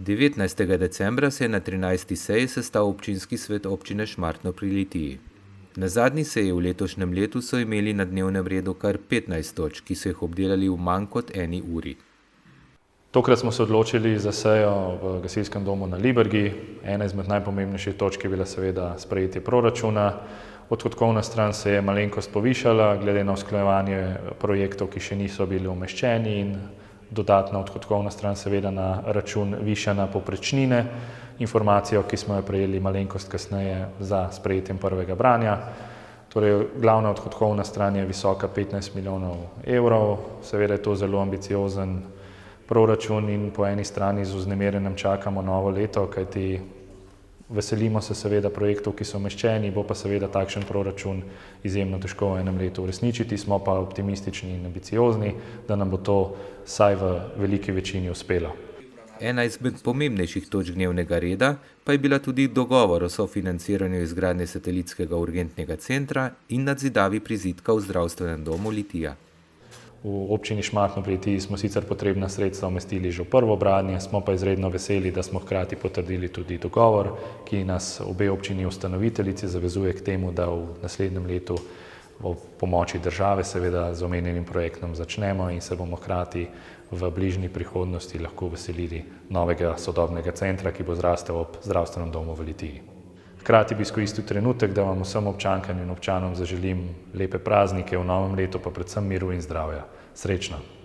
19. decembra se je na 13. seji sestal občinski svet občine Šmartno pri Litiji. Na zadnji seji v letošnjem letu so imeli na dnevnem redu kar 15 točk, ki so jih obdelali v manj kot 1 uri. Tokrat smo se odločili za sejo v gasilskem domu na Librgi. Ena izmed najpomembnejših točk je bila seveda sprejetje proračuna. Odhodkovna stran se je malenkost povišala, glede na usklajevanje projektov, ki še niso bili umeščeni, in dodatna odhodkovna stran seveda na račun višanja povprečnine. Informacijo, ki smo jo prejeli malenkost kasneje za sprejetjem prvega branja. Torej, glavna odhodkovna stran je visoka 15 milijonov evrov. Seveda je to zelo ambiciozen proračun in po eni strani z vznemirjenjem čakamo novo leto, kajti veselimo se seveda projektov, ki so umeščeni, bo pa seveda takšen proračun izjemno težko v enem letu uresničiti, smo pa optimistični in ambiciozni, da nam bo to vsaj v veliki večini uspelo. Ena izmed pomembnejših točk dnevnega reda pa je bila tudi dogovor o sofinanciranju izgradnje satelitskega urgentnega centra in nadzidavi prizidka v zdravstvenem domu Litija. V občini Šmartno pri Litiji smo sicer potrebna sredstva umestili že v prvo branje, smo pa izredno veseli, da smo hkrati potrdili tudi dogovor, ki nas obe občini ustanoviteljici zavezuje k temu, da v naslednjem letu v pomoči države seveda z omenjenim projektom začnemo in se bomo hkrati v bližnji prihodnosti lahko veselili novega sodobnega centra, ki bo zrastel ob zdravstvenem domu v Litiji. Hkrati bi izkoristil trenutek, da vam vsem občankam in občanom zaželim lepe praznike v novem letu, pa predvsem miru in zdravja. Srečno!